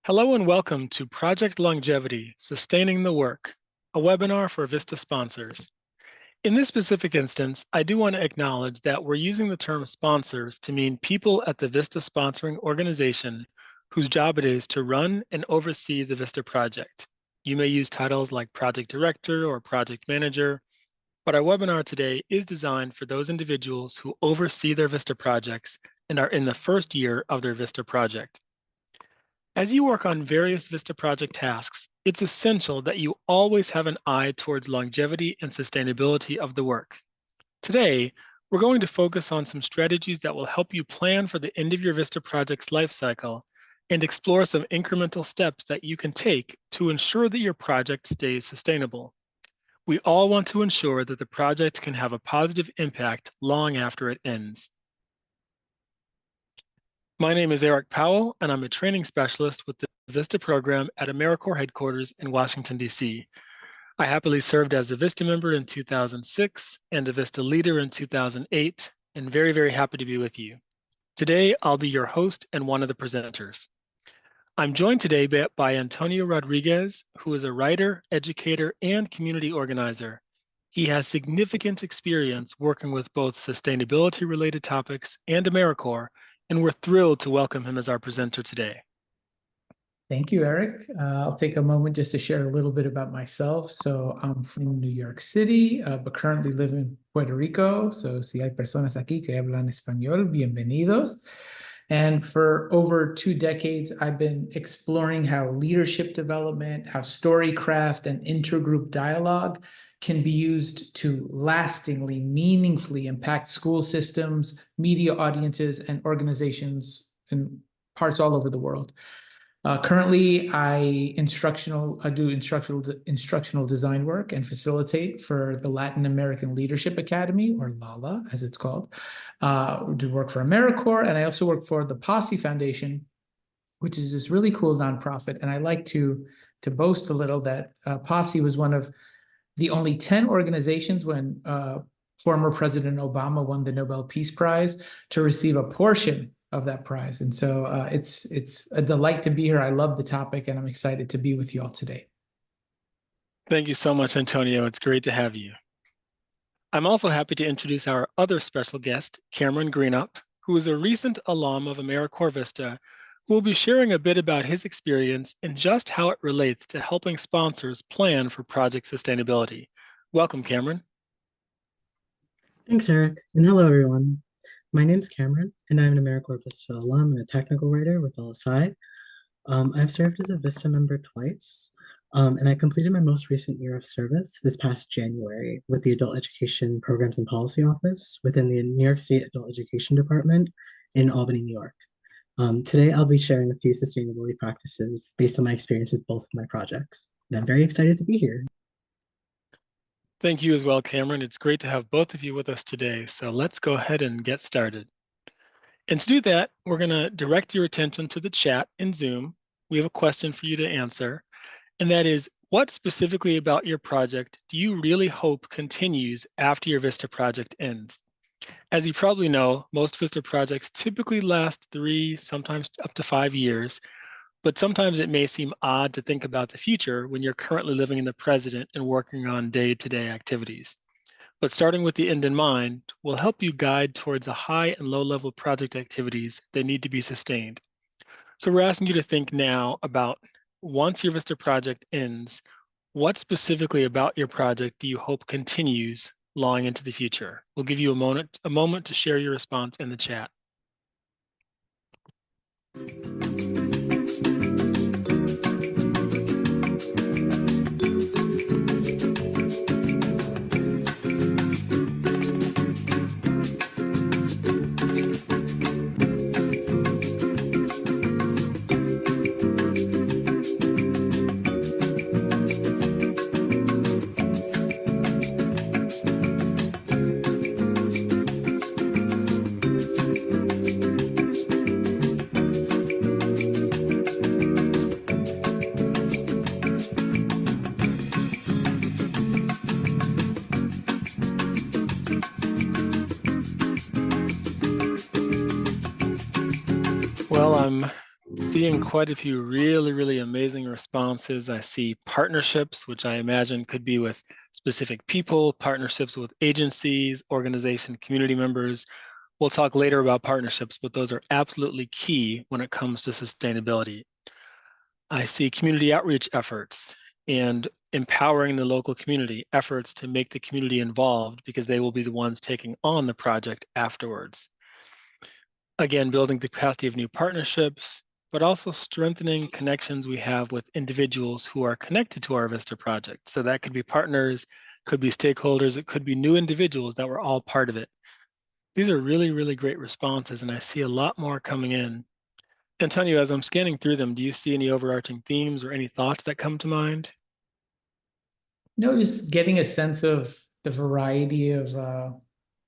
Hello and welcome to Project Longevity, Sustaining the Work, a webinar for VISTA sponsors. In this specific instance, I do want to acknowledge that we're using the term sponsors to mean people at the VISTA sponsoring organization whose job it is to run and oversee the VISTA project. You may use titles like project director or project manager, but our webinar today is designed for those individuals who oversee their VISTA projects and are in the first year of their VISTA project. As you work on various VISTA project tasks, it's essential that you always have an eye towards longevity and sustainability of the work. Today, we're going to focus on some strategies that will help you plan for the end of your VISTA project's life cycle and explore some incremental steps that you can take to ensure that your project stays sustainable. We all want to ensure that the project can have a positive impact long after it ends. My name is Eric Powell, and I'm a training specialist with the VISTA program at AmeriCorps headquarters in Washington, D.C. I happily served as a VISTA member in 2006 and a VISTA leader in 2008, and very, very happy to be with you. Today, I'll be your host and one of the presenters. I'm joined today by Antonio Rodriguez, who is a writer, educator, and community organizer. He has significant experience working with both sustainability-related topics and AmeriCorps, and we're thrilled to welcome him as our presenter today. Thank you, Eric. I'll take a moment just to share a little bit about myself. So I'm from New York City, but currently live in Puerto Rico. So si hay personas aquí que hablan español, bienvenidos. And for over 2 decades, I've been exploring how leadership development, how storycraft and intergroup dialogue can be used to lastingly, meaningfully impact school systems, media audiences, and organizations in parts all over the world. Currently, I do instructional design work and facilitate for the Latin American Leadership Academy, or LALA, as it's called. We do work for AmeriCorps, and I also work for the Posse Foundation, which is this really cool nonprofit. And I like to boast a little that Posse was one of the only 10 organizations when former President Obama won the Nobel Peace Prize to receive a portion of that prize. And so it's a delight to be here. I love the topic, and I'm excited to be with you all today. Thank you so much, Antonio. It's great to have you. I'm also happy to introduce our other special guest, Cameron Greenup, who is a recent alum of AmeriCorps VISTA, who will be sharing a bit about his experience and just how it relates to helping sponsors plan for project sustainability. Welcome, Cameron. Thanks, Eric, and hello, everyone. My name's Cameron, and I'm an AmeriCorps VISTA alum and a technical writer with LSI. I've served as a VISTA member twice, and I completed my most recent year of service this past January with the Adult Education Programs and Policy Office within the New York State Adult Education Department in Albany, New York. Today, I'll be sharing a few sustainability practices based on my experience with both of my projects, and I'm very excited to be here. Thank you as well, Cameron. It's great to have both of you with us today. So let's go ahead and get started. And to do that, we're going to direct your attention to the chat in Zoom. We have a question for you to answer, and that is, what specifically about your project do you really hope continues after your VISTA project ends? As you probably know, most VISTA projects typically last 3, sometimes up to 5 years, but sometimes it may seem odd to think about the future when you're currently living in the present and working on day-to-day activities. But starting with the end in mind will help you guide towards a high and low-level project activities that need to be sustained. So we're asking you to think now about, once your VISTA project ends, what specifically about your project do you hope continues long into the future? We'll give you a moment to share your response in the chat. Well, I'm Seeing quite a few really, really amazing responses. I see partnerships, which I imagine could be with specific people, partnerships with agencies, organization, community members. We'll talk later about partnerships, but those are absolutely key when it comes to sustainability. I see community outreach efforts and empowering the local community efforts to make the community involved because they will be the ones taking on the project afterwards. Again, building the capacity of new partnerships, but also strengthening connections we have with individuals who are connected to our VISTA project. So that could be partners, could be stakeholders, it could be new individuals that were all part of it. These are really, really great responses, and I see a lot more coming in. Antonio, as I'm scanning through them, do you see any overarching themes or any thoughts that come to mind? No, just getting a sense of the variety of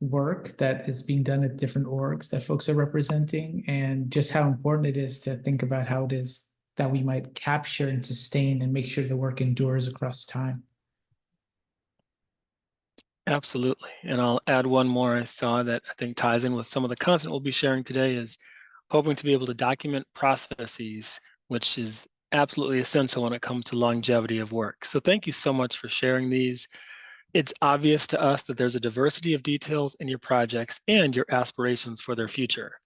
work that is being done at different orgs that folks are representing, and just how important it is to think about how it is that we might capture and sustain and make sure the work endures across time. Absolutely. And I'll add one more I saw that I think ties in with some of the content we'll be sharing today is hoping to be able to document processes, which is absolutely essential when it comes to longevity of work. So thank you so much for sharing these. It's obvious to us that there's a diversity of details in your projects and your aspirations for their future.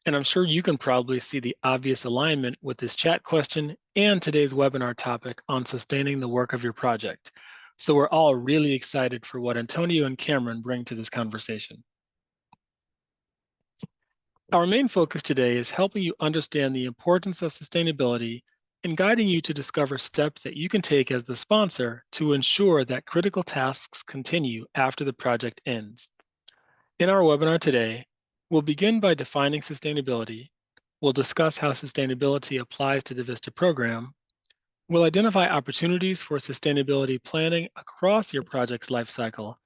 And I'm sure you can probably see the obvious alignment with this chat question and today's webinar topic on sustaining the work of your project. So we're all really excited for what Antonio and Cameron bring to this conversation. Our main focus today is helping you understand the importance of sustainability and guiding you to discover steps that you can take as the sponsor to ensure that critical tasks continue after the project ends. In our webinar today, we'll begin by defining sustainability. We'll discuss how sustainability applies to the VISTA program. We'll identify opportunities for sustainability planning across your project's lifecycle.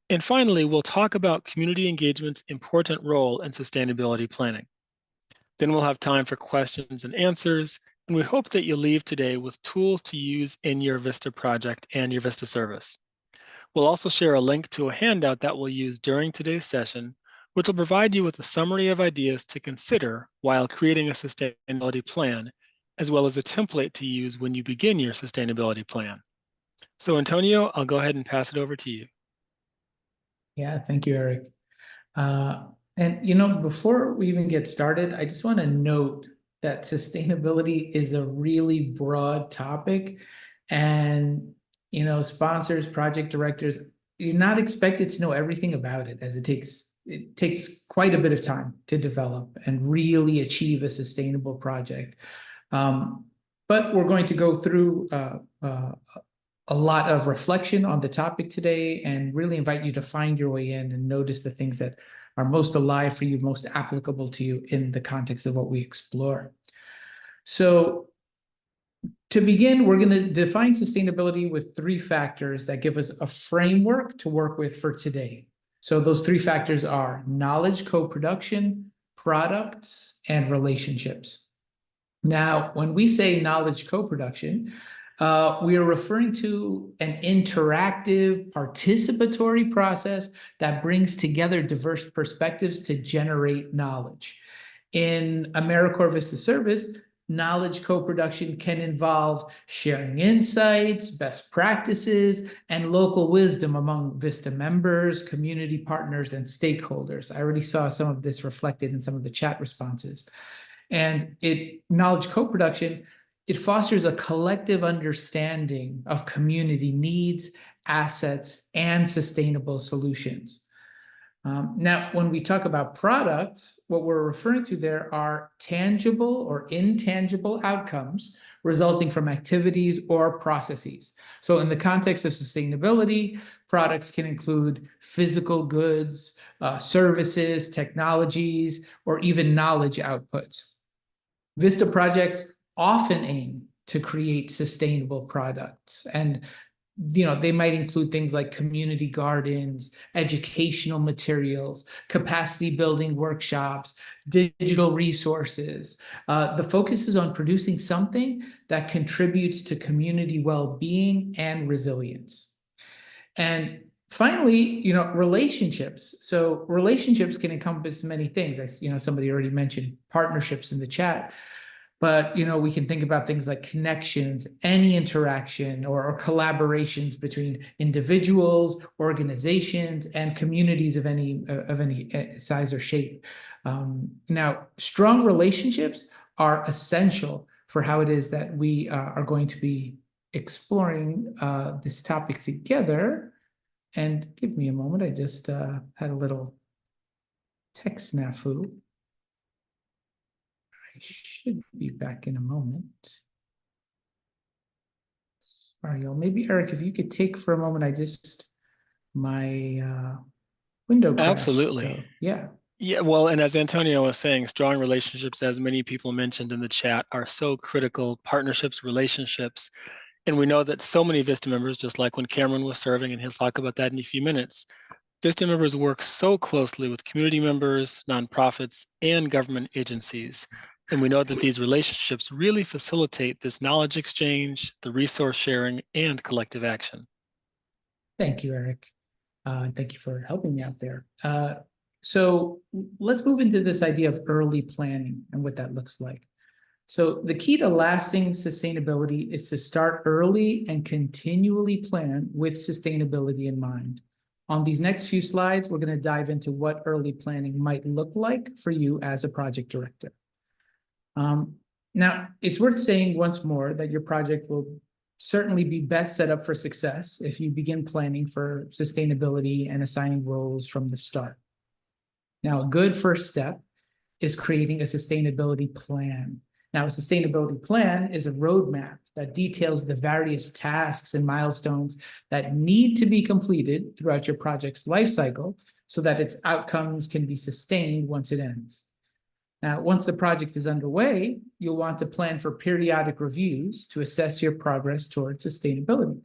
And finally, we'll talk about community engagement's important role in sustainability planning. Then we'll have time for questions and answers, and we hope that you'll leave today with tools to use in your VISTA project and your VISTA service. We'll also share a link to a handout that we'll use during today's session, which will provide you with a summary of ideas to consider while creating a sustainability plan, as well as a template to use when you begin your sustainability plan. So Antonio, I'll go ahead and pass it over to you. Yeah, thank you, Eric. And before we even get started, I just want to note that sustainability is a really broad topic, and sponsors, project directors, you're not expected to know everything about it, as it takes quite a bit of time to develop and really achieve a sustainable project. But we're going to go through a lot of reflection on the topic today, and really invite you to find your way in and notice the things that are most alive for you, most applicable to you in the context of what we explore. So to begin, we're going to define sustainability with 3 factors that give us a framework to work with for today. So those 3 factors are knowledge co-production, products, and relationships. Now, when we say knowledge co-production, we are referring to an interactive, participatory process that brings together diverse perspectives to generate knowledge. In AmeriCorps VISTA service, knowledge co-production can involve sharing insights, best practices, and local wisdom among VISTA members, community partners, and stakeholders. I already saw some of this reflected in some of the chat responses. And knowledge co-production, it fosters a collective understanding of community needs, assets, and sustainable solutions. Now, when we talk about products, what we're referring to there are tangible or intangible outcomes resulting from activities or processes. So in the context of sustainability, products can include physical goods, services, technologies, or even knowledge outputs. VISTA projects often aim to create sustainable products, and they might include things like community gardens, educational materials, capacity building workshops, digital resources. The focus is on producing something that contributes to community well-being and resilience. And finally, relationships. So relationships can encompass many things. Somebody already mentioned partnerships in the chat. But, we can think about things like connections, any interaction or collaborations between individuals, organizations, and communities of any size or shape. Now, strong relationships are essential for how it is that we are going to be exploring this topic together. And give me a moment, I just had a little tech snafu. I should be back in a moment. Sorry, y'all. Maybe Eric, if you could take for a moment, my window crashed. Absolutely. So yeah. Yeah, well, and as Antonio was saying, strong relationships, as many people mentioned in the chat, are so critical. Partnerships, relationships. And we know that so many VISTA members, just like when Cameron was serving, and he'll talk about that in a few minutes, VISTA members work so closely with community members, nonprofits, and government agencies. And we know that these relationships really facilitate this knowledge exchange, the resource sharing, and collective action. Thank you, Eric. Thank you for helping me out there. So let's move into this idea of early planning and what that looks like. So the key to lasting sustainability is to start early and continually plan with sustainability in mind. On these next few slides, we're going to dive into what early planning might look like for you as a project director. Now, it's worth saying once more that your project will certainly be best set up for success if you begin planning for sustainability and assigning roles from the start. Now, a good first step is creating a sustainability plan. Now, a sustainability plan is a roadmap that details the various tasks and milestones that need to be completed throughout your project's life cycle so that its outcomes can be sustained once it ends. Now, once the project is underway, you'll want to plan for periodic reviews to assess your progress towards sustainability.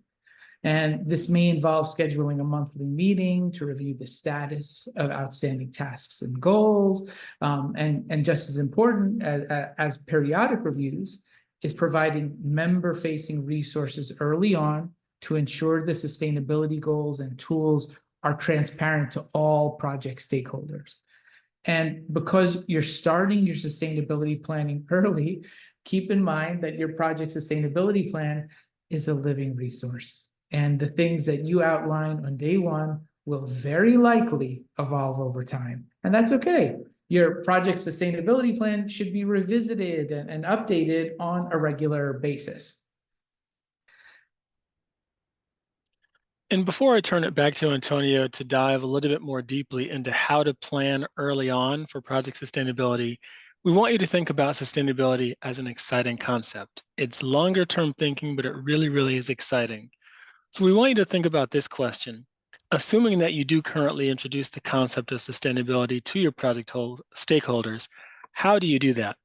And this may involve scheduling a monthly meeting to review the status of outstanding tasks and goals. And just as important as periodic reviews is providing member-facing resources early on to ensure the sustainability goals and tools are transparent to all project stakeholders. And because you're starting your sustainability planning early, keep in mind that your project sustainability plan is a living resource. And the things that you outline on day one will very likely evolve over time. And that's okay. Your project sustainability plan should be revisited and updated on a regular basis. And before I turn it back to Antonio to dive a little bit more deeply into how to plan early on for project sustainability, we want you to think about sustainability as an exciting concept. It's longer term thinking, but it really, really is exciting. So we want you to think about this question. Assuming that you do currently introduce the concept of sustainability to your project stakeholders, how do you do that?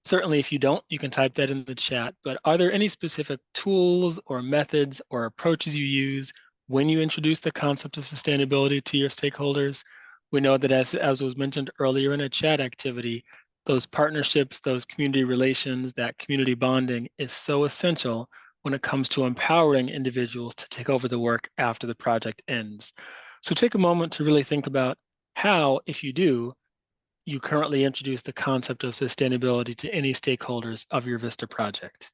Certainly, if you don't, you can type that in the chat, but are there any specific tools or methods or approaches you use when you introduce the concept of sustainability to your stakeholders? We know that as was mentioned earlier in a chat activity, those partnerships, those community relations, that community bonding is so essential when it comes to empowering individuals to take over the work after the project ends. So take a moment to really think about how, if you do, you currently introduce the concept of sustainability to any stakeholders of your VISTA project.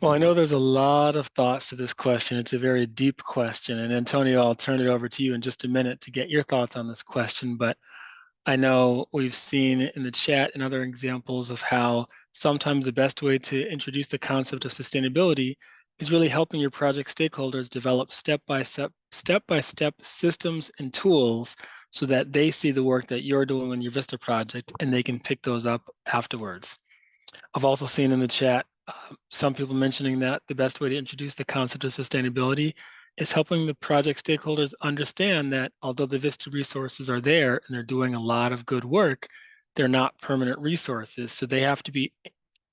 Well, I know there's a lot of thoughts to this question. It's a very deep question. And Antonio, I'll turn it over to you in just a minute to get your thoughts on this question. But I know we've seen in the chat and other examples of how sometimes the best way to introduce the concept of sustainability is really helping your project stakeholders develop step-by-step systems and tools so that they see the work that you're doing on your VISTA project and they can pick those up afterwards. I've also seen in the chat some people mentioning that the best way to introduce the concept of sustainability is helping the project stakeholders understand that although the VISTA resources are there and they're doing a lot of good work, they're not permanent resources. So they have to be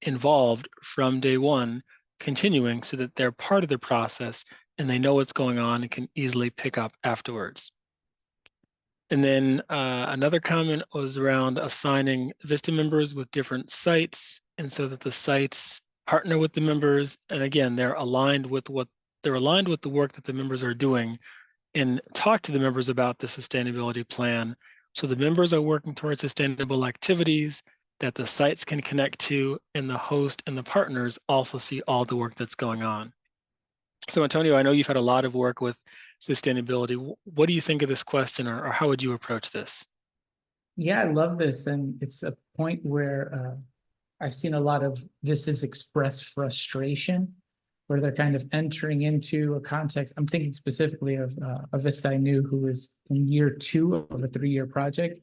involved from day one, continuing so that they're part of the process and they know what's going on and can easily pick up afterwards. And then another comment was around assigning VISTA members with different sites, and so that the sites partner with the members, and again, they're aligned with the work that the members are doing, and talk to the members about the sustainability plan. So the members are working towards sustainable activities that the sites can connect to, and the host and the partners also see all the work that's going on. So Antonio, I know you've had a lot of work with sustainability. What do you think of this question, or how would you approach this? Yeah, I love this. And it's a point where I've seen a lot of VISTAs express frustration, where they're kind of entering into a context. I'm thinking specifically of a VISTA I knew who was in year 2 of a 3-year project.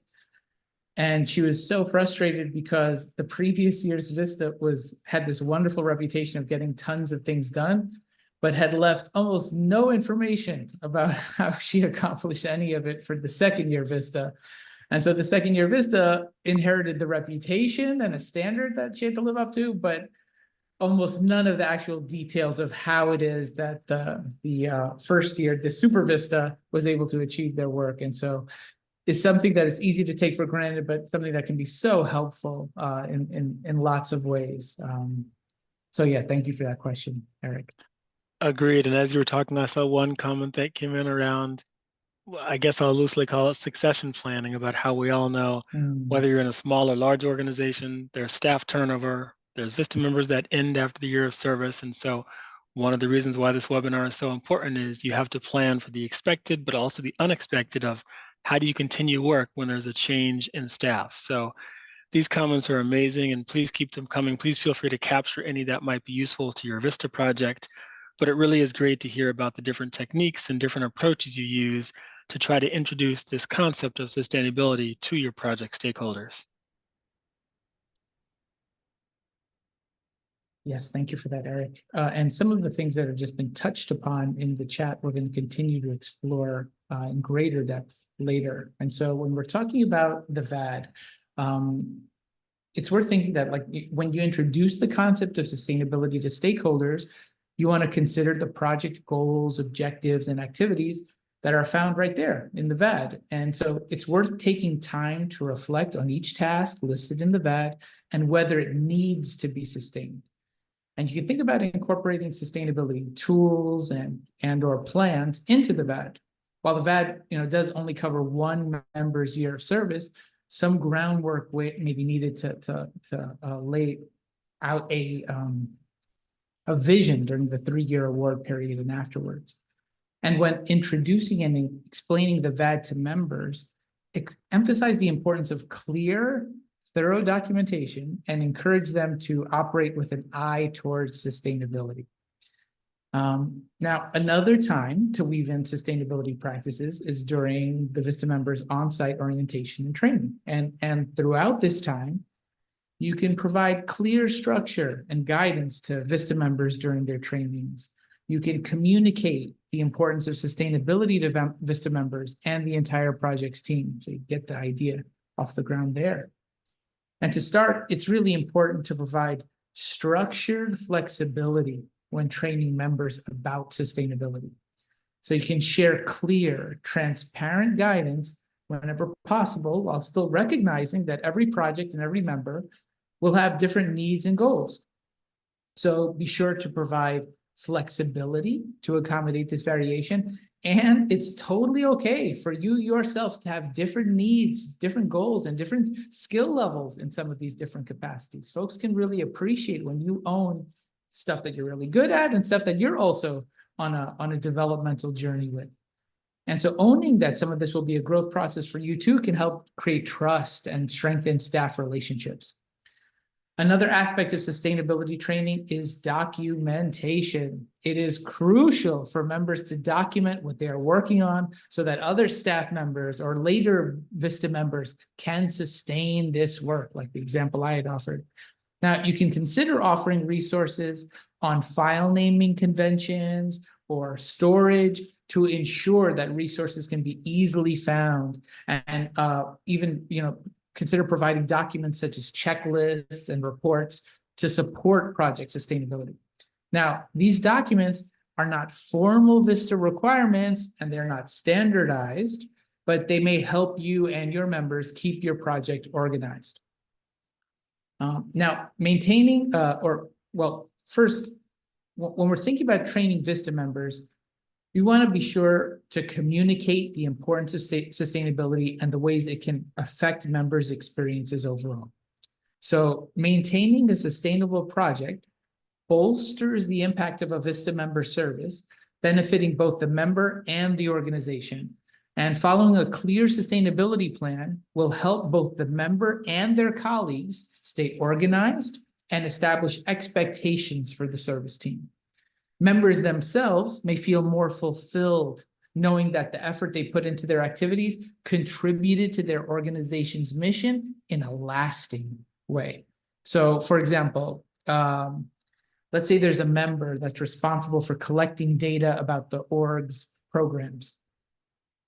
And she was so frustrated because the previous year's VISTA had this wonderful reputation of getting tons of things done, but had left almost no information about how she accomplished any of it for the second year VISTA. And so the second year VISTA inherited the reputation and a standard that she had to live up to, but almost none of the actual details of how it is that the first year, the Super VISTA, was able to achieve their work. And so it's something that is easy to take for granted, but something that can be so helpful in lots of ways. So yeah, thank you for that question, Eric. Agreed. And as you were talking, I saw one comment that came in around, I guess I'll loosely call it succession planning, about how we all know whether you're in a small or large organization, there's staff turnover, there's VISTA members that end after the year of service. And so one of the reasons why this webinar is so important is you have to plan for the expected, but also the unexpected of how do you continue work when there's a change in staff. So these comments are amazing, and please keep them coming. Please feel free to capture any that might be useful to your VISTA project. But it really is great to hear about the different techniques and different approaches you use to try to introduce this concept of sustainability to your project stakeholders. Yes, thank you for that, Eric. And some of the things that have just been touched upon in the chat, we're going to continue to explore in greater depth later. And so when we're talking about the VAD, it's worth thinking that, like, when you introduce the concept of sustainability to stakeholders, you want to consider the project goals, objectives, and activities that are found right there in the VAD. And so it's worth taking time to reflect on each task listed in the VAD and whether it needs to be sustained. And you can think about incorporating sustainability tools and or plans into the VAD. While the VAD, does only cover one member's year of service, some groundwork may be needed to lay out a vision during the 3-year award period and afterwards. And when introducing and explaining the VAD to members, emphasize the importance of clear, thorough documentation and encourage them to operate with an eye towards sustainability. Now, another time to weave in sustainability practices is during the VISTA members' on-site orientation and training. And throughout this time, you can provide clear structure and guidance to VISTA members during their trainings. You can communicate the importance of sustainability to VISTA members and the entire project's team, so you get the idea off the ground there. And to start, it's really important to provide structured flexibility when training members about sustainability. So you can share clear, transparent guidance whenever possible, while still recognizing that every project and every member will have different needs and goals. So be sure to provide flexibility to accommodate this variation. And it's totally okay for you yourself to have different needs, different goals, and different skill levels in some of these different capacities. Folks can really appreciate when you own stuff that you're really good at and stuff that you're also on a developmental journey with. And so owning that some of this will be a growth process for you too can help create trust and strengthen staff relationships. Another aspect of sustainability training is documentation. It is crucial for members to document what they are working on so that other staff members or later VISTA members can sustain this work, like the example I had offered. Now, you can consider offering resources on file naming conventions or storage to ensure that resources can be easily found, and even, consider providing documents such as checklists and reports to support project sustainability. Now, these documents are not formal VISTA requirements and they're not standardized, but they may help you and your members keep your project organized. Now, maintaining, first, when we're thinking about training VISTA members, we want to be sure to communicate the importance of sustainability and the ways it can affect members' experiences overall. So maintaining a sustainable project bolsters the impact of a VISTA member service, benefiting both the member and the organization. And following a clear sustainability plan will help both the member and their colleagues stay organized and establish expectations for the service team. Members themselves may feel more fulfilled knowing that the effort they put into their activities contributed to their organization's mission in a lasting way. So, for example, let's say there's a member that's responsible for collecting data about the org's programs.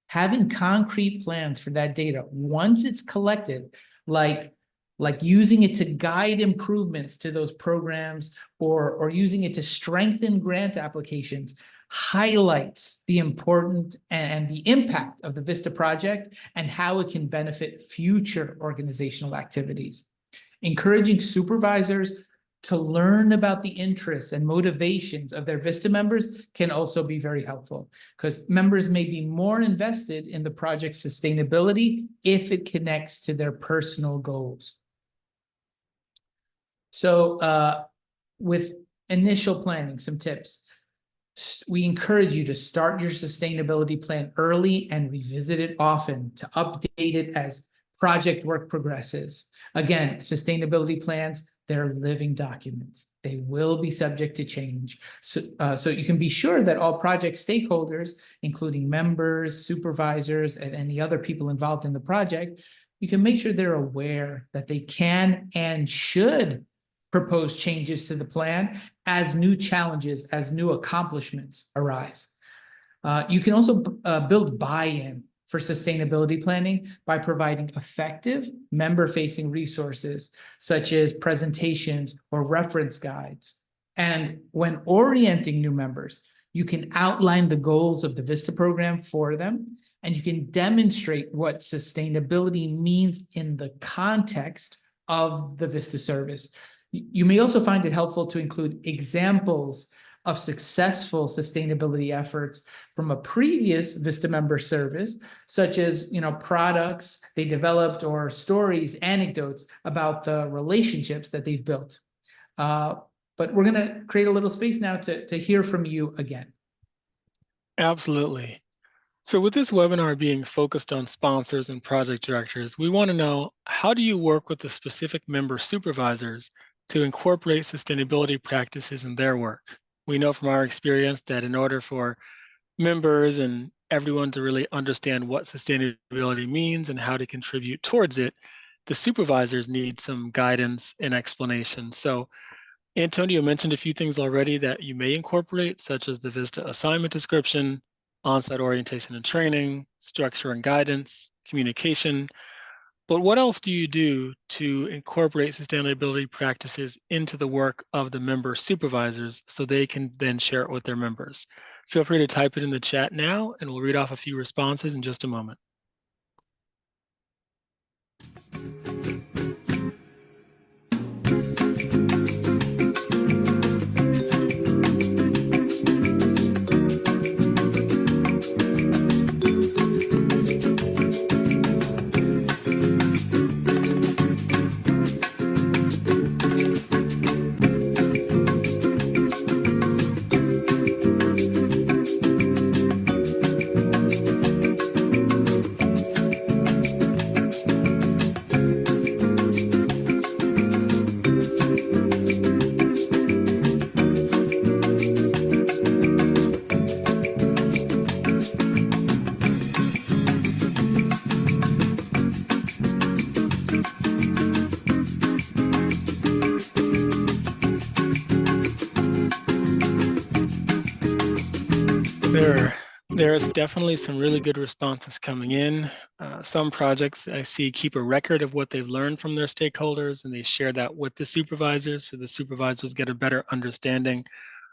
Having concrete plans for that data, once it's collected, like using it to guide improvements to those programs or using it to strengthen grant applications, highlights the important and the impact of the VISTA project and how it can benefit future organizational activities. Encouraging supervisors to learn about the interests and motivations of their VISTA members can also be very helpful, because members may be more invested in the project's sustainability if it connects to their personal goals. So with initial planning, some tips. We encourage you to start your sustainability plan early and revisit it often to update it as project work progresses. Again, sustainability plans, they're living documents. They will be subject to change. So you can be sure that all project stakeholders, including members, supervisors, and any other people involved in the project, you can make sure they're aware that they can and should propose changes to the plan as new challenges, as new accomplishments arise. You can also build buy-in for sustainability planning by providing effective member-facing resources such as presentations or reference guides. And when orienting new members, you can outline the goals of the VISTA program for them, and you can demonstrate what sustainability means in the context of the VISTA service. You may also find it helpful to include examples of successful sustainability efforts from a previous VISTA member service, such as products they developed or stories, anecdotes about the relationships that they've built. But we're going to create a little space now to hear from you again. Absolutely. So with this webinar being focused on sponsors and project directors, we want to know, how do you work with the specific member supervisors to incorporate sustainability practices in their work? We know from our experience that in order for members and everyone to really understand what sustainability means and how to contribute towards it, the supervisors need some guidance and explanation. So Antonio mentioned a few things already that you may incorporate, such as the VISTA assignment description, on-site orientation and training, structure and guidance, communication. But what else do you do to incorporate sustainability practices into the work of the member supervisors so they can then share it with their members? Feel free to type it in the chat now, and we'll read off a few responses in just a moment. There's definitely some really good responses coming in. Some projects I see keep a record of what they've learned from their stakeholders, and they share that with the supervisors, so the supervisors get a better understanding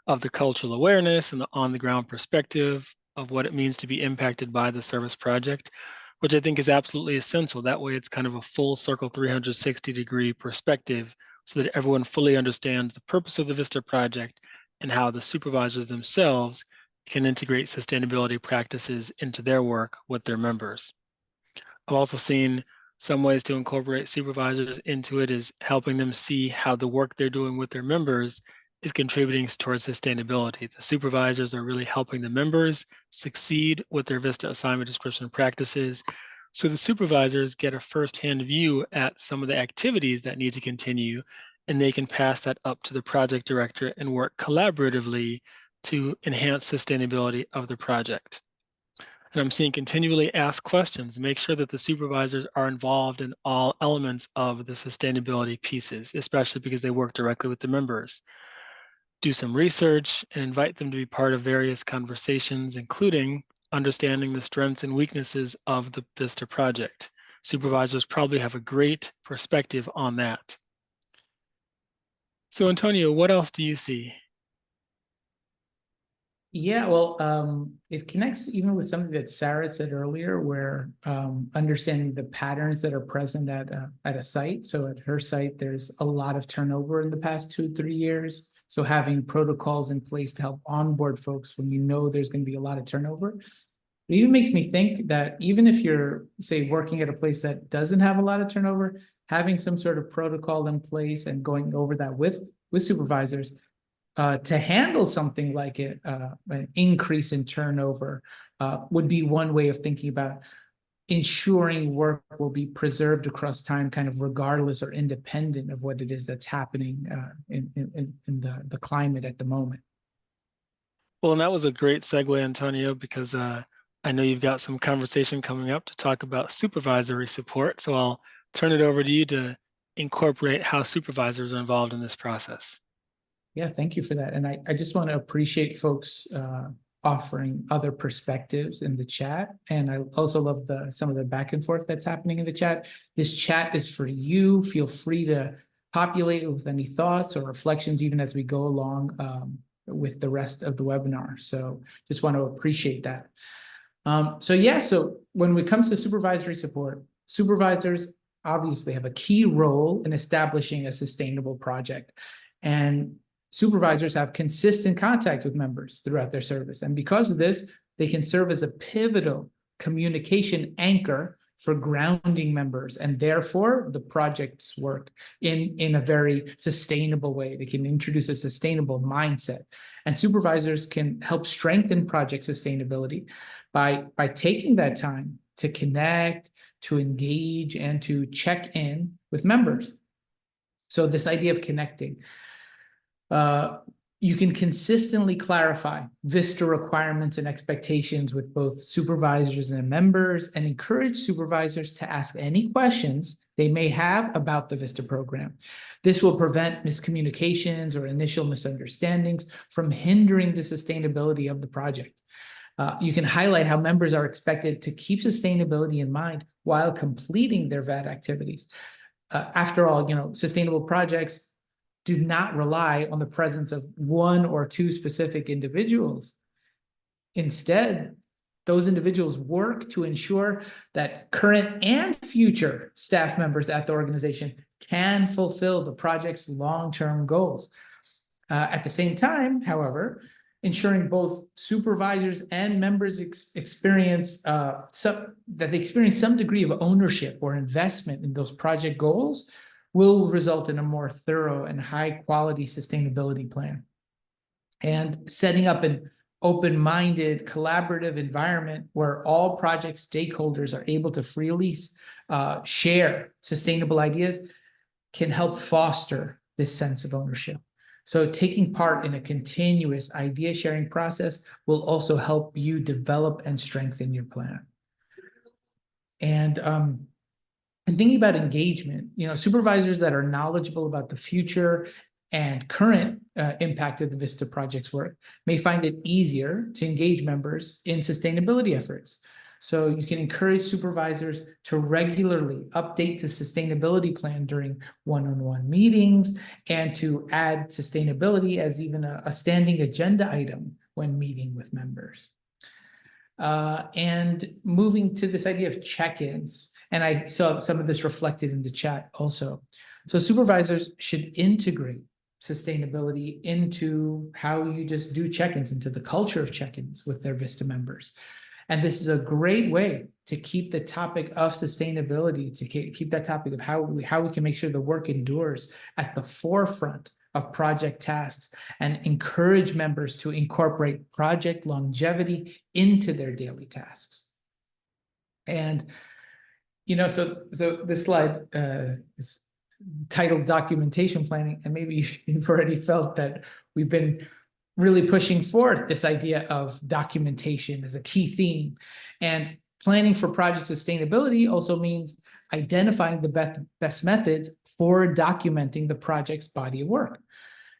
of the cultural awareness and the on-the-ground perspective of what it means to be impacted by the service project, which I think is absolutely essential. That way it's kind of a full circle 360-degree perspective so that everyone fully understands the purpose of the VISTA project and how the supervisors themselves can integrate sustainability practices into their work with their members. I've also seen some ways to incorporate supervisors into it is helping them see how the work they're doing with their members is contributing towards sustainability. The supervisors are really helping the members succeed with their VISTA assignment description practices. So the supervisors get a firsthand view at some of the activities that need to continue, and they can pass that up to the project director and work collaboratively to enhance sustainability of the project. And I'm seeing continually ask questions, make sure that the supervisors are involved in all elements of the sustainability pieces, especially because they work directly with the members. Do some research and invite them to be part of various conversations, including understanding the strengths and weaknesses of the VISTA project. Supervisors probably have a great perspective on that. So Antonio, what else do you see? Yeah, well, it connects even with something that Sarah said earlier, where understanding the patterns that are present at a site. So at her site, there's a lot of turnover in the past 2-3 years. So having protocols in place to help onboard folks when you know there's going to be a lot of turnover. It even makes me think that even if you're, say, working at a place that doesn't have a lot of turnover, having some sort of protocol in place and going over that with supervisors to handle something like an increase in turnover would be one way of thinking about ensuring work will be preserved across time, kind of regardless or independent of what it is that's happening in the climate at the moment. Well, and that was a great segue, Antonio, because I know you've got some conversation coming up to talk about supervisory support. So I'll turn it over to you to incorporate how supervisors are involved in this process. Yeah, thank you for that. And I just want to appreciate folks offering other perspectives in the chat. And I also love some of the back and forth that's happening in the chat. This chat is for you. Feel free to populate it with any thoughts or reflections, even as we go along with the rest of the webinar. So just want to appreciate that. So when it comes to supervisory support, supervisors obviously have a key role in establishing a sustainable project. And supervisors have consistent contact with members throughout their service. And because of this, they can serve as a pivotal communication anchor for grounding members and therefore the project's work in a very sustainable way. They can introduce a sustainable mindset. And supervisors can help strengthen project sustainability by taking that time to connect, to engage, and to check in with members. So this idea of connecting, you can consistently clarify VISTA requirements and expectations with both supervisors and members, and encourage supervisors to ask any questions they may have about the VISTA program. This will prevent miscommunications or initial misunderstandings from hindering the sustainability of the project. You can highlight how members are expected to keep sustainability in mind while completing their VAD activities. After all, sustainable projects do not rely on the presence of one or two specific individuals. Instead, those individuals work to ensure that current and future staff members at the organization can fulfill the project's long-term goals. At the same time, however, ensuring both supervisors and members experience some degree of ownership or investment in those project goals will result in a more thorough and high-quality sustainability plan. And setting up an open-minded, collaborative environment where all project stakeholders are able to freely share sustainable ideas can help foster this sense of ownership. So taking part in a continuous idea sharing process will also help you develop and strengthen your plan. And thinking about engagement, supervisors that are knowledgeable about the future and current impact of the VISTA project's work may find it easier to engage members in sustainability efforts. So you can encourage supervisors to regularly update the sustainability plan during one-on-one meetings, and to add sustainability as even a standing agenda item when meeting with members. And moving to this idea of check-ins, and I saw some of this reflected in the chat also. So supervisors should integrate sustainability into how you just do check-ins, into the culture of check-ins with their VISTA members. And this is a great way to keep the topic of sustainability, to keep that topic of how we can make sure the work endures at the forefront of project tasks, and encourage members to incorporate project longevity into their daily tasks. And, you know, so this slide is titled Documentation Planning, and maybe you've already felt that we've been really pushing forth this idea of documentation as a key theme. And planning for project sustainability also means identifying the best methods for documenting the project's body of work.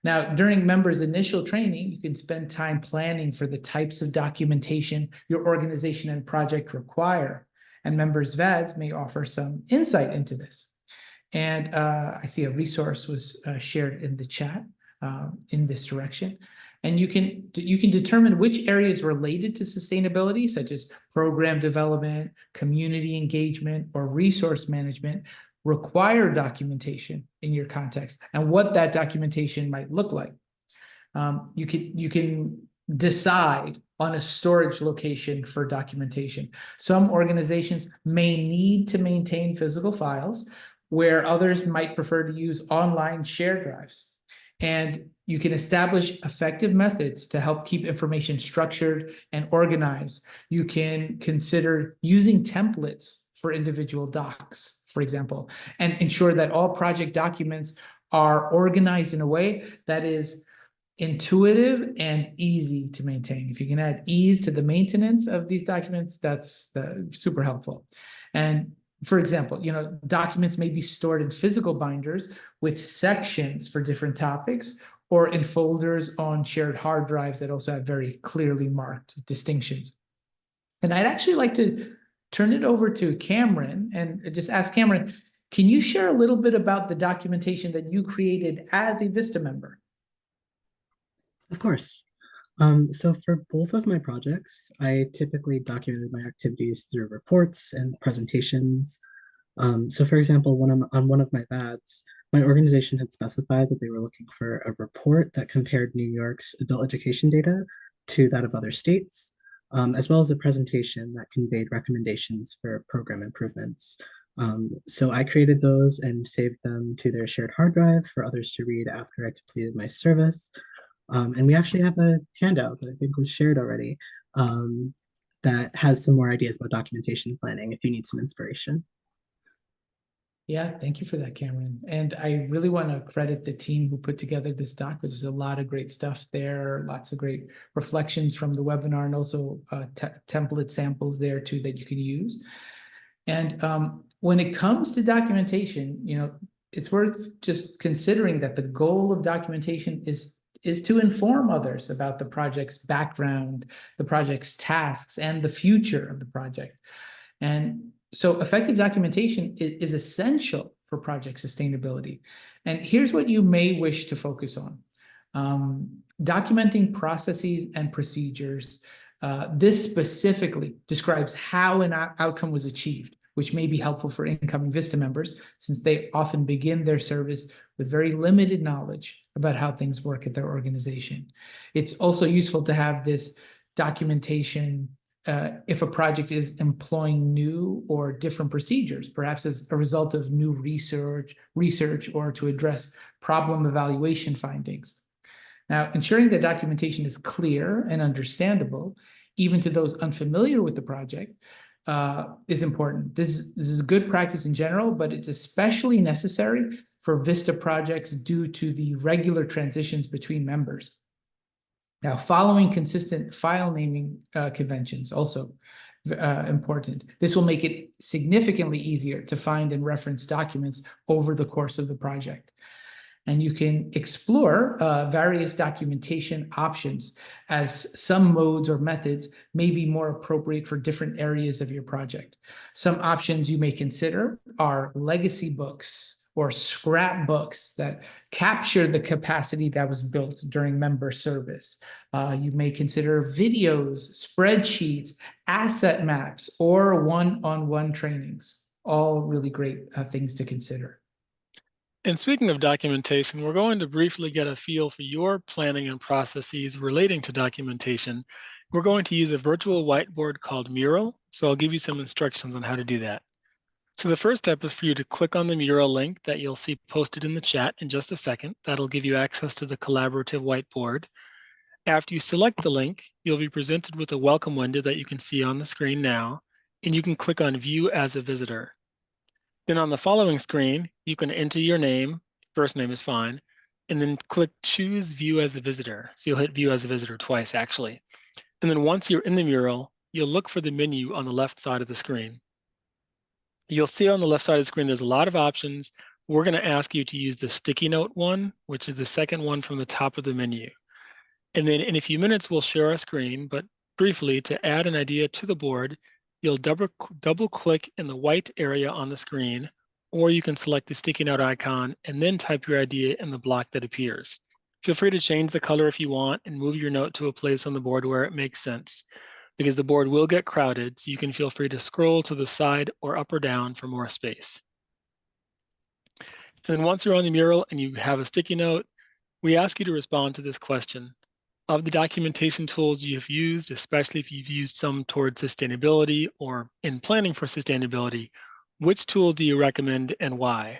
Now, during members' initial training, you can spend time planning for the types of documentation your organization and project require, and members' VADs may offer some insight into this. And I see a resource was shared in the chat in this direction. And you can determine which areas related to sustainability, such as program development, community engagement, or resource management, require documentation in your context, and what that documentation might look like. You can decide on a storage location for documentation. Some organizations may need to maintain physical files, where others might prefer to use online shared drives. And you can establish effective methods to help keep information structured and organized. You can consider using templates for individual docs, for example, and ensure that all project documents are organized in a way that is intuitive and easy to maintain. If you can add ease to the maintenance of these documents, that's super helpful. And for example, you know, documents may be stored in physical binders with sections for different topics, or in folders on shared hard drives that also have very clearly marked distinctions. And I'd actually like to turn it over to Cameron and just ask Cameron, can you share a little bit about the documentation that you created as a VISTA member? Of course. So for both of my projects, I typically documented my activities through reports and presentations. So for example, on one of my VADs, my organization had specified that they were looking for a report that compared New York's adult education data to that of other states, as well as a presentation that conveyed recommendations for program improvements. So I created those and saved them to their shared hard drive for others to read after I completed my service. And we actually have a handout that I think was shared already that has some more ideas about documentation planning if you need some inspiration. Yeah, thank you for that, Cameron. And I really want to credit the team who put together this doc, which is a lot of great stuff there, lots of great reflections from the webinar, and also template samples there too that you can use. And when it comes to documentation, you know, it's worth just considering that the goal of documentation is to inform others about the project's background, the project's tasks, and the future of the project. And so effective documentation is essential for project sustainability. And here's what you may wish to focus on. Documenting processes and procedures. This specifically describes how an outcome was achieved, which may be helpful for incoming VISTA members, since they often begin their service with very limited knowledge about how things work at their organization. It's also useful to have this documentation if a project is employing new or different procedures, perhaps as a result of new research, or to address problem evaluation findings. Now, ensuring that documentation is clear and understandable, even to those unfamiliar with the project, is important. This is good practice in general, but it's especially necessary for VISTA projects due to the regular transitions between members. Now, following consistent file naming conventions, also important. This will make it significantly easier to find and reference documents over the course of the project. And you can explore various documentation options, as some modes or methods may be more appropriate for different areas of your project. Some options you may consider are legacy books or scrapbooks that capture the capacity that was built during member service. You may consider videos, spreadsheets, asset maps, or one-on-one trainings. All really great things to consider. And speaking of documentation, we're going to briefly get a feel for your planning and processes relating to documentation. We're going to use a virtual whiteboard called Mural, so I'll give you some instructions on how to do that. So the first step is for you to click on the Mural link that you'll see posted in the chat in just a second. That'll give you access to the collaborative whiteboard. After you select the link, you'll be presented with a welcome window that you can see on the screen now, and you can click on View as a Visitor. Then on the following screen, you can enter your name, first name is fine, and then click Choose View as a Visitor. So you'll hit View as a Visitor twice, actually. And then once you're in the mural, you'll look for the menu on the left side of the screen. You'll see on the left side of the screen, there's a lot of options. We're going to ask you to use the sticky note one, which is the second one from the top of the menu. And then in a few minutes, we'll share our screen, but briefly, to add an idea to the board, you'll double click in the white area on the screen, or you can select the sticky note icon and then type your idea in the block that appears. Feel free to change the color if you want and move your note to a place on the board where it makes sense, because the board will get crowded, so you can feel free to scroll to the side or up or down for more space. And then once you're on the mural and you have a sticky note, we ask you to respond to this question. Of the documentation tools you have used, especially if you've used some towards sustainability or in planning for sustainability, which tool do you recommend and why?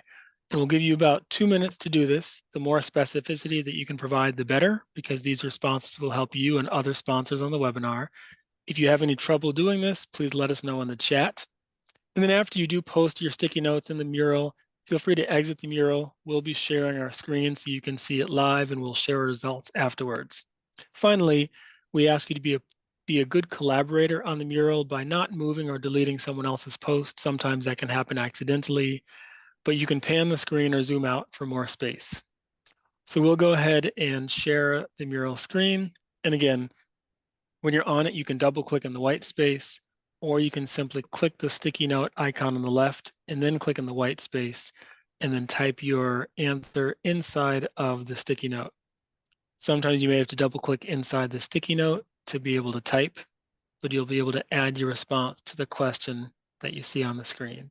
And we'll give you about 2 minutes to do this. The more specificity that you can provide, the better, because these responses will help you and other sponsors on the webinar. If you have any trouble doing this, please let us know in the chat. And then after you do post your sticky notes in the mural, feel free to exit the mural. We'll be sharing our screen so you can see it live, and we'll share results afterwards. Finally, we ask you to be a good collaborator on the mural by not moving or deleting someone else's post. Sometimes that can happen accidentally, but you can pan the screen or zoom out for more space. So we'll go ahead and share the mural screen. And again, when you're on it, you can double click in the white space, or you can simply click the sticky note icon on the left and then click in the white space and then type your answer inside of the sticky note. Sometimes you may have to double click inside the sticky note to be able to type, but you'll be able to add your response to the question that you see on the screen.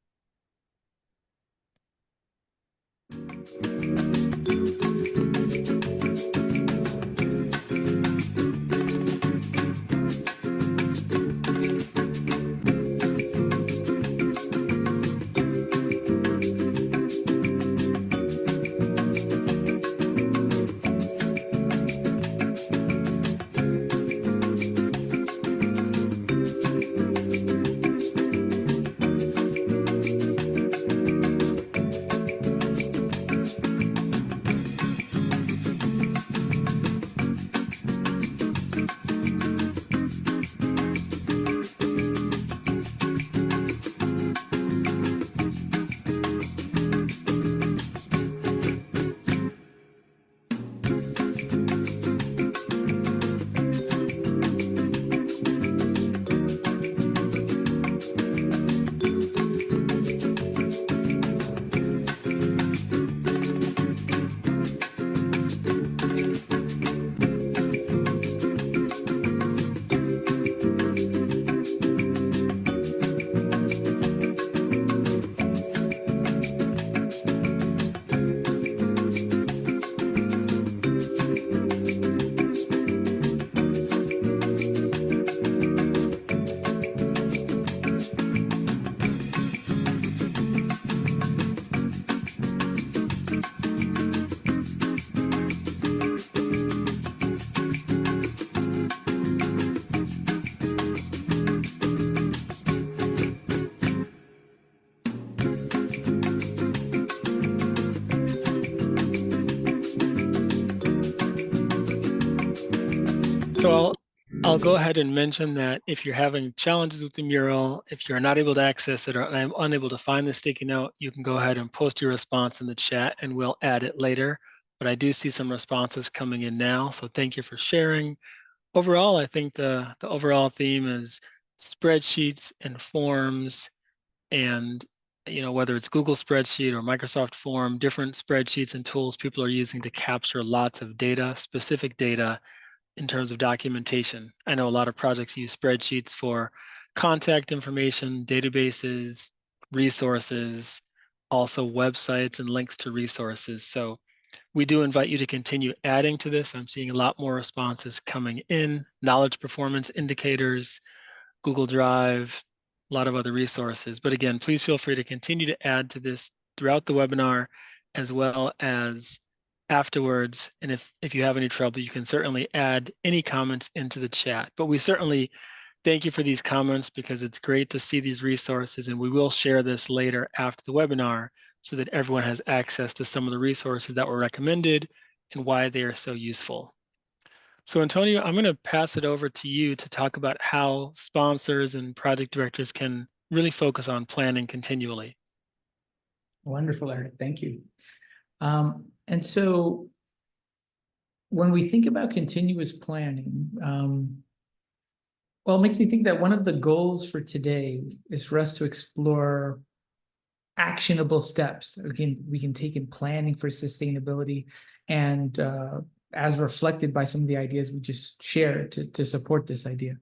So I'll go ahead and mention that if you're having challenges with the mural, if you're not able to access it or I'm unable to find the sticky note, you can go ahead and post your response in the chat and we'll add it later. but I do see some responses coming in now. So thank you for sharing. Overall, I think the overall theme is spreadsheets and forms, and whether it's Google spreadsheet or Microsoft form, different spreadsheets and tools people are using to capture lots of data, specific data in terms of documentation. I know a lot of projects use spreadsheets for contact information, databases, resources, also websites and links to resources. So we do invite you to continue adding to this. I'm seeing a lot more responses coming in, knowledge performance indicators, Google Drive, a lot of other resources. But again, please feel free to continue to add to this throughout the webinar, as well as afterwards. And if you have any trouble, you can certainly add any comments into the chat. But we certainly thank you for these comments, because it's great to see these resources, and we will share this later after the webinar so that everyone has access to some of the resources that were recommended and why they are so useful. So Antonio, I'm going to pass it over to you to talk about how sponsors and project directors can really focus on planning continually. Wonderful, Eric. Thank you. And so when we think about continuous planning, well, it makes me think that one of the goals for today is for us to explore actionable steps that we can take in planning for sustainability, and as reflected by some of the ideas we just shared to support this idea.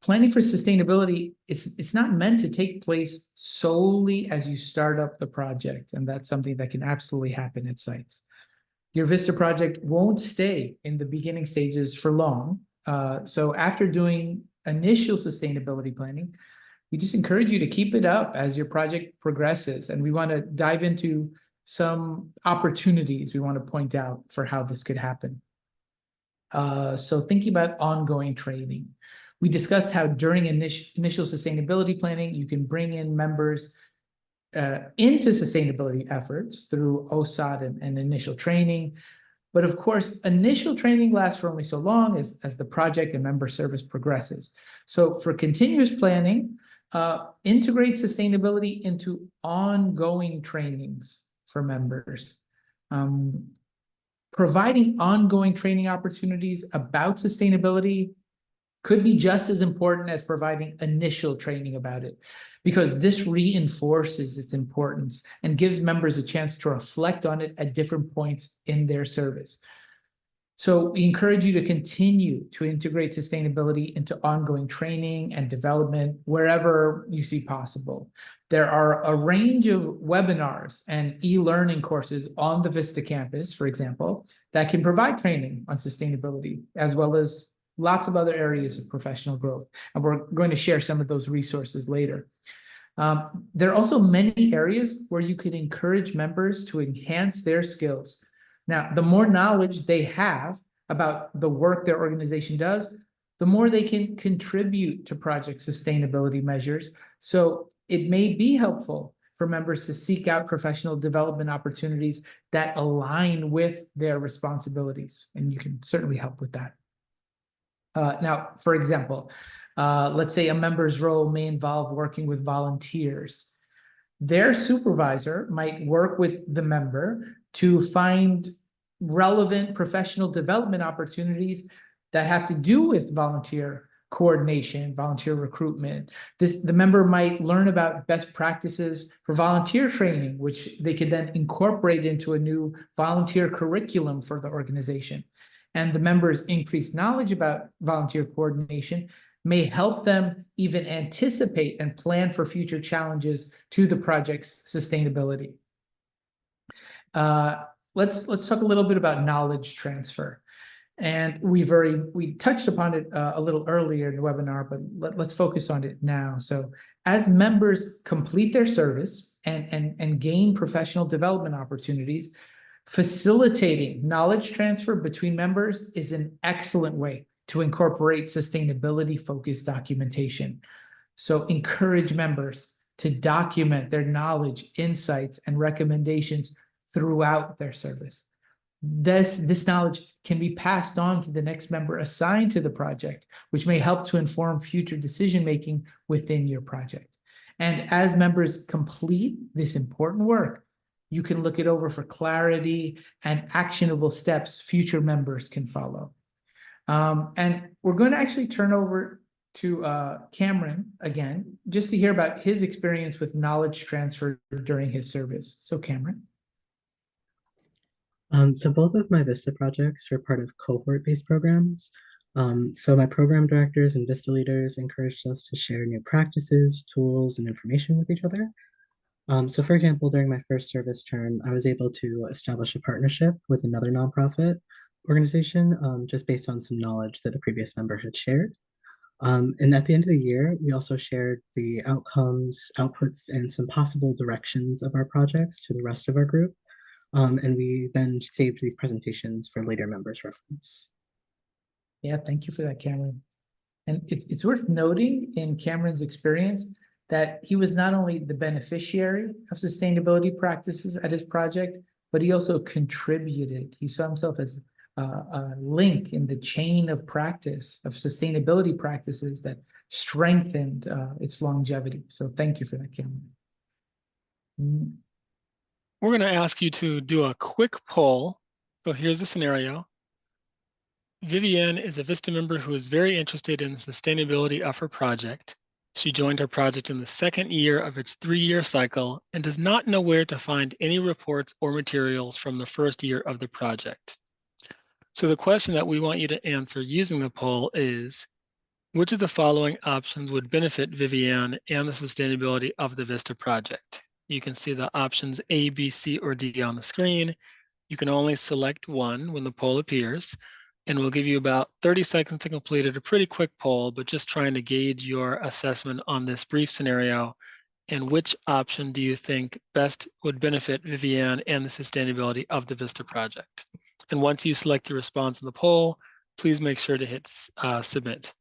Planning for sustainability, it's not meant to take place solely as you start up the project, and that's something that can absolutely happen at sites. Your VISTA project won't stay in the beginning stages for long. So after doing initial sustainability planning, we just encourage you to keep it up as your project progresses. And we want to dive into some opportunities we want to point out for how this could happen. So thinking about ongoing training. We discussed how during initial sustainability planning, you can bring in members into sustainability efforts through OSAT and initial training. But of course, initial training lasts for only so long as the project and member service progresses. So for continuous planning, integrate sustainability into ongoing trainings for members. Providing ongoing training opportunities about sustainability could be just as important as providing initial training about it, because this reinforces its importance and gives members a chance to reflect on it at different points in their service. So we encourage you to continue to integrate sustainability into ongoing training and development wherever you see possible. There are a range of webinars and e-learning courses on the VISTA campus, for example, that can provide training on sustainability, as well as lots of other areas of professional growth. And we're going to share some of those resources later. There are also many areas where you can encourage members to enhance their skills. Now, the more knowledge they have about the work their organization does, the more they can contribute to project sustainability measures. So it may be helpful for members to seek out professional development opportunities that align with their responsibilities, and you can certainly help with that. Now, for example, let's say a member's role may involve working with volunteers. Their supervisor might work with the member to find relevant professional development opportunities that have to do with volunteer coordination, volunteer recruitment. The member might learn about best practices for volunteer training, which they could then incorporate into a new volunteer curriculum for the organization. And the members' increased knowledge about volunteer coordination may help them even anticipate and plan for future challenges to the project's sustainability. Let's talk a little bit about knowledge transfer. And we touched upon it a little earlier in the webinar, but let's focus on it now. So as members complete their service and gain professional development opportunities, facilitating knowledge transfer between members is an excellent way to incorporate sustainability-focused documentation. So encourage members to document their knowledge, insights, and recommendations throughout their service. This knowledge can be passed on to the next member assigned to the project, which may help to inform future decision-making within your project. And as members complete this important work, You can look it over for clarity and actionable steps future members can follow. And we're going to actually turn over to Cameron again, just to hear about his experience with knowledge transfer during his service. So Cameron. So both of my VISTA projects are part of cohort-based programs. So my program directors and VISTA leaders encouraged us to share new practices, tools, and information with each other. So for example, during my first service term, I was able to establish a partnership with another nonprofit organization just based on some knowledge that a previous member had shared. And at the end of the year, we also shared the outcomes, outputs, and some possible directions of our projects to the rest of our group. And we then saved these presentations for later members' reference. Yeah, thank you for that, Cameron. And it's worth noting in Cameron's experience that he was not only the beneficiary of sustainability practices at his project, but he also contributed. He saw himself as a link in the chain of practice of sustainability practices that strengthened its longevity. So thank you for that, Cameron. We're going to ask you to do a quick poll. So here's the scenario. Vivienne is a VISTA member who is very interested in the sustainability of her project. She joined her project in the second year of its 3-year cycle and does not know where to find any reports or materials from the first year of the project. So the question that we want you to answer using the poll is, which of the following options would benefit Vivienne and the sustainability of the VISTA project? You can see the options A, B, C, or D on the screen. You can only select one when the poll appears, and we'll give you about 30 seconds to complete it. A pretty quick poll, but just trying to gauge your assessment on this brief scenario and which option do you think best would benefit Vivienne and the sustainability of the VISTA project. And once you select your response in the poll, please make sure to hit submit.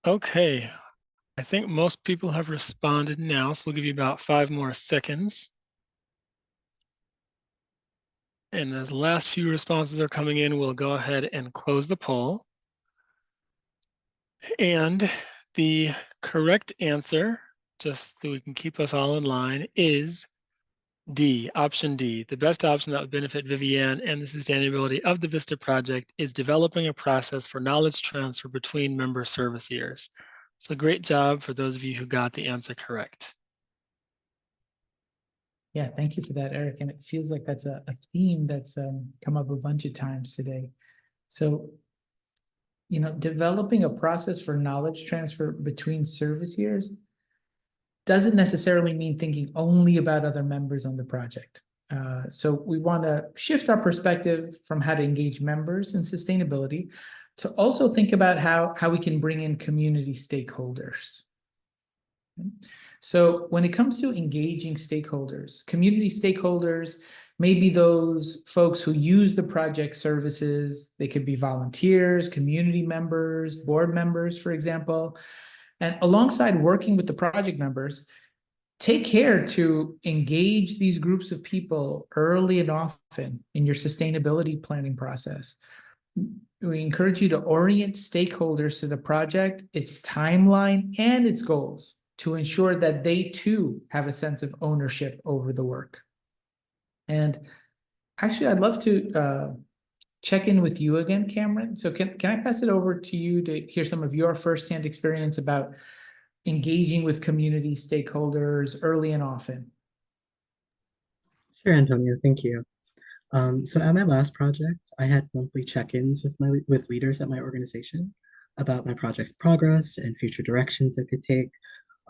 Okay, I think most people have responded now, so we'll give you about 5 more seconds. And as the last few responses are coming in, we'll go ahead and close the poll. And the correct answer, just so we can keep us all in line, is D, option D. The best option that would benefit Vivienne and the sustainability of the VISTA project is developing a process for knowledge transfer between member service years. So great job for those of you who got the answer correct. Yeah, thank you for that, Eric. And it feels like that's a theme that's come up a bunch of times today. So, developing a process for knowledge transfer between service years doesn't necessarily mean thinking only about other members on the project. So we want to shift our perspective from how to engage members in sustainability to also think about how we can bring in community stakeholders. So when it comes to engaging stakeholders, community stakeholders may be those folks who use the project services. They could be volunteers, community members, board members, for example. And alongside working with the project members, take care to engage these groups of people early and often in your sustainability planning process. We encourage you to orient stakeholders to the project, its timeline, and its goals to ensure that they too have a sense of ownership over the work. And actually, I'd love to check in with you again, Cameron. So can I pass it over to you to hear some of your firsthand experience about engaging with community stakeholders early and often? Sure, Antonio, thank you. So at my last project, I had monthly check-ins with leaders at my organization about my project's progress and future directions it could take.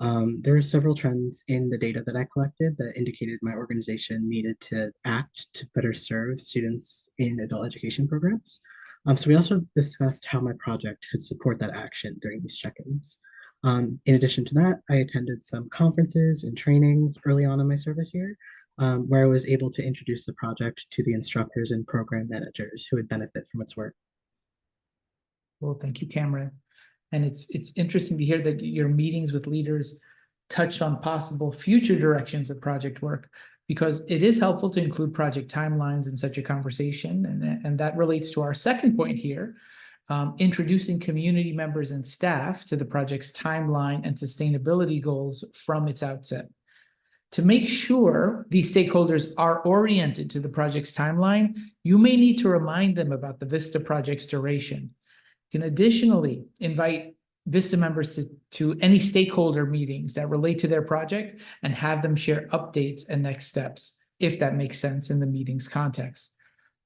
There are several trends in the data that I collected that indicated my organization needed to act to better serve students in adult education programs. So we also discussed how my project could support that action during these check-ins. In addition to that, I attended some conferences and trainings early on in my service year, where I was able to introduce the project to the instructors and program managers who would benefit from its work. Well, thank you, Cameron. And it's interesting to hear that your meetings with leaders touched on possible future directions of project work, because it is helpful to include project timelines in such a conversation. And that relates to our second point here, introducing community members and staff to the project's timeline and sustainability goals from its outset. To make sure these stakeholders are oriented to the project's timeline, you may need to remind them about the VISTA project's duration. You can additionally invite VISTA members to any stakeholder meetings that relate to their project and have them share updates and next steps, if that makes sense in the meeting's context.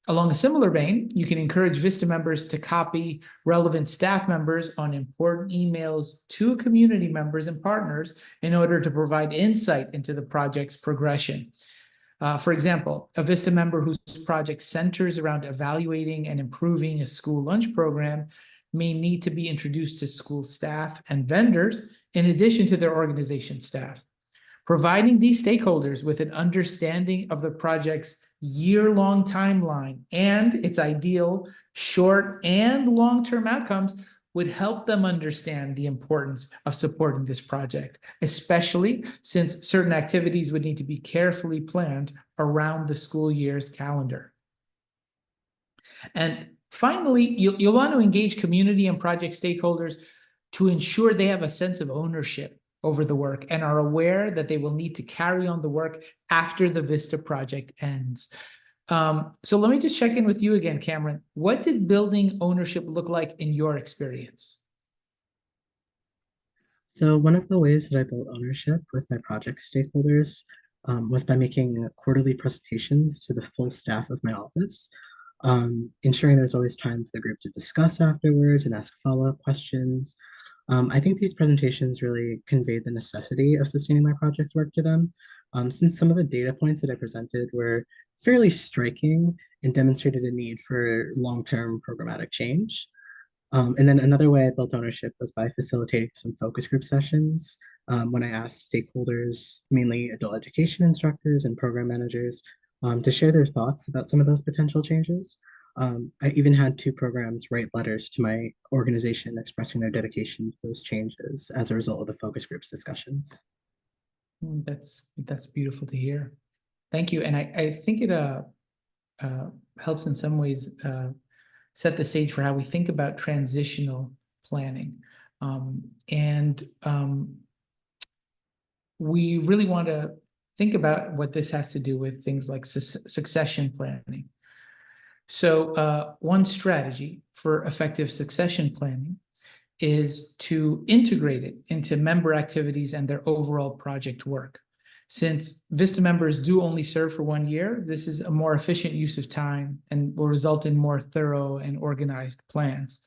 Along a similar vein, you can encourage VISTA members to copy relevant staff members on important emails to community members and partners in order to provide insight into the project's progression. For example, a VISTA member whose project centers around evaluating and improving a school lunch program may need to be introduced to school staff and vendors in addition to their organization staff. Providing these stakeholders with an understanding of the project's year-long timeline and its ideal short and long-term outcomes would help them understand the importance of supporting this project, especially since certain activities would need to be carefully planned around the school year's calendar. And finally, you'll want to engage community and project stakeholders to ensure they have a sense of ownership over the work and are aware that they will need to carry on the work after the VISTA project ends. So let me just check in with you again, Cameron. What did building ownership look like in your experience? So one of the ways that I built ownership with my project stakeholders was by making quarterly presentations to the full staff of my office, ensuring there's always time for the group to discuss afterwards and ask follow-up questions. I think these presentations really conveyed the necessity of sustaining my project work to them, since some of the data points that I presented were fairly striking and demonstrated a need for long-term programmatic change. And then another way I built ownership was by facilitating some focus group sessions when I asked stakeholders, mainly adult education instructors and program managers, to share their thoughts about some of those potential changes. I even had two programs write letters to my organization expressing their dedication to those changes as a result of the focus groups discussions. That's beautiful to hear. Thank you. And I think it helps in some ways set the stage for how we think about transitional planning. We really want to think about what this has to do with things like succession planning. So one strategy for effective succession planning is to integrate it into member activities and their overall project work. Since VISTA members do only serve for 1 year, this is a more efficient use of time and will result in more thorough and organized plans.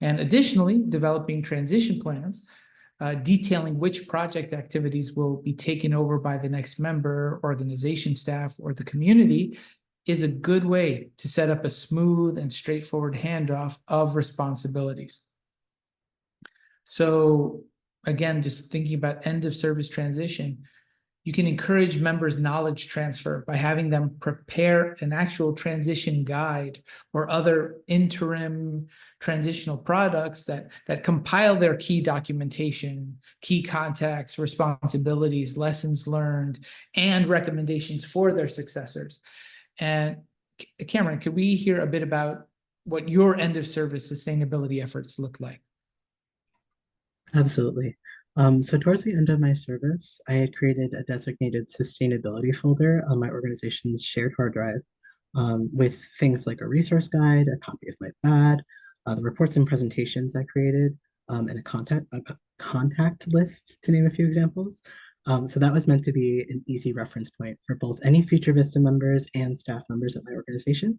And additionally, developing transition plans detailing which project activities will be taken over by the next member, organization staff, or the community is a good way to set up a smooth and straightforward handoff of responsibilities. So again, just thinking about end of service transition, you can encourage members' knowledge transfer by having them prepare an actual transition guide or other interim transitional products that compile their key documentation, key contacts, responsibilities, lessons learned, and recommendations for their successors. And Cameron, could we hear a bit about what your end of service sustainability efforts look like? Absolutely. So towards the end of my service, I had created a designated sustainability folder on my organization's shared hard drive with things like a resource guide, a copy of my BAD, the reports and presentations I created, and a contact list, to name a few examples. So that was meant to be an easy reference point for both any future VISTA members and staff members at my organization.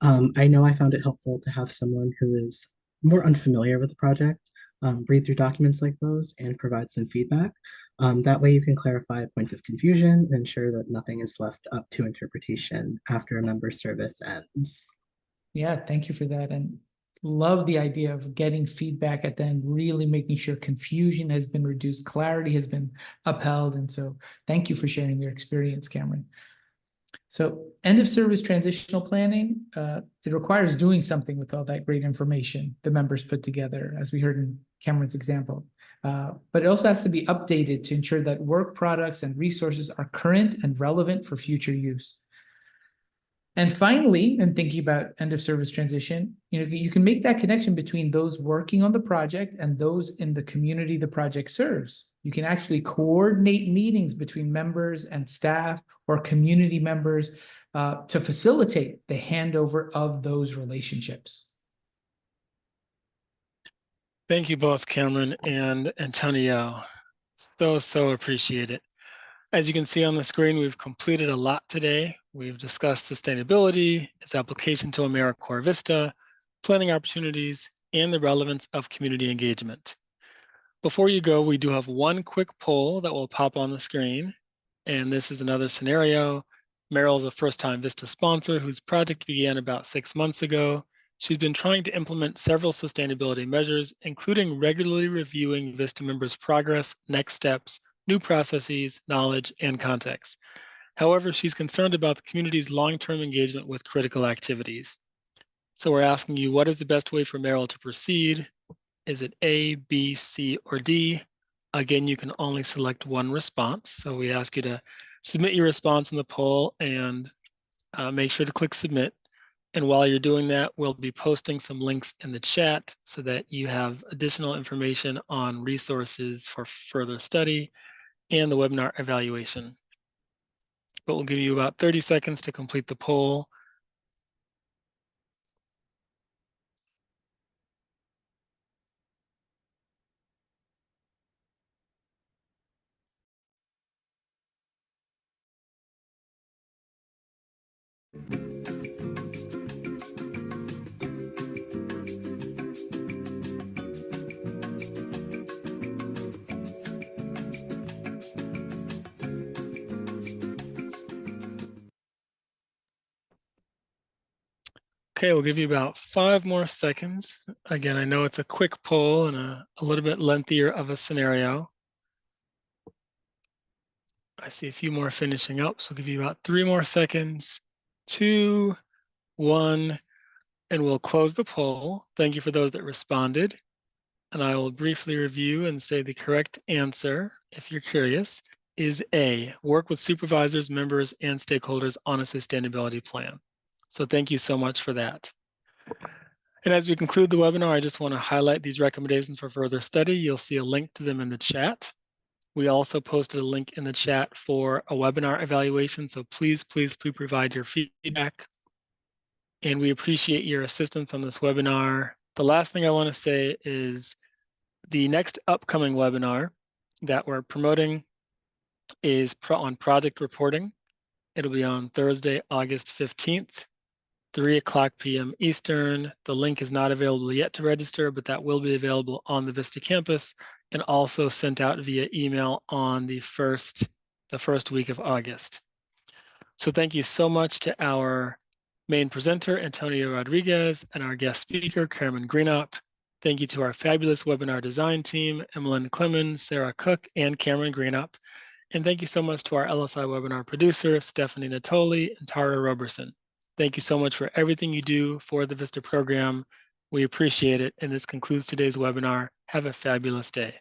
I know I found it helpful to have someone who is more unfamiliar with the project read through documents like those and provide some feedback. That way you can clarify points of confusion and ensure that nothing is left up to interpretation after a member's service ends. Yeah, thank you for that. And love the idea of getting feedback at the end, really making sure confusion has been reduced, clarity has been upheld. And so thank you for sharing your experience, Cameron. So end of service transitional planning, it requires doing something with all that great information the members put together, as we heard in Cameron's example. But it also has to be updated to ensure that work products and resources are current and relevant for future use. And finally, in thinking about end of service transition, you can make that connection between those working on the project and those in the community the project serves. You can actually coordinate meetings between members and staff or community members to facilitate the handover of those relationships. Thank you both, Cameron and Antonio. So appreciate it. As you can see on the screen, we've completed a lot today. We've discussed sustainability, its application to AmeriCorps VISTA, planning opportunities, and the relevance of community engagement. Before you go, we do have one quick poll that will pop on the screen. And this is another scenario. Meryl's a first-time VISTA sponsor whose project began about 6 months ago. She's been trying to implement several sustainability measures, including regularly reviewing VISTA members' progress, next steps, new processes, knowledge, and context. However, she's concerned about the community's long-term engagement with critical activities. So we're asking you, what is the best way for Meryl to proceed? Is it A, B, C, or D? Again, you can only select one response. So we ask you to submit your response in the poll and make sure to click submit. And while you're doing that, we'll be posting some links in the chat so that you have additional information on resources for further study and the webinar evaluation. But we'll give you about 30 seconds to complete the poll. Okay, we'll give you about 5 more seconds. Again, I know it's a quick poll and a little bit lengthier of a scenario. I see a few more finishing up, so I'll give you about 3 more seconds, 2, 1, and we'll close the poll. Thank you for those that responded. And I will briefly review and say the correct answer, if you're curious, is A, work with supervisors, members, and stakeholders on a sustainability plan. So thank you so much for that. And as we conclude the webinar, I just want to highlight these recommendations for further study. You'll see a link to them in the chat. We also posted a link in the chat for a webinar evaluation, so please provide your feedback. And we appreciate your assistance on this webinar. The last thing I want to say is the next upcoming webinar that we're promoting is on project reporting. It'll be on Thursday, August 15th. 3:00 p.m. Eastern. The link is not available yet to register, but that will be available on the VISTA campus and also sent out via email on the first week of August. So thank you so much to our main presenter, Antonio Rodriguez, and our guest speaker, Cameron Greenup. Thank you to our fabulous webinar design team, Emmeline Clemens, Sarah Cook, and Cameron Greenup. And thank you so much to our LSI webinar producer, Stephanie Natoli and Tara Roberson. Thank you so much for everything you do for the VISTA program. We appreciate it. And this concludes today's webinar. Have a fabulous day.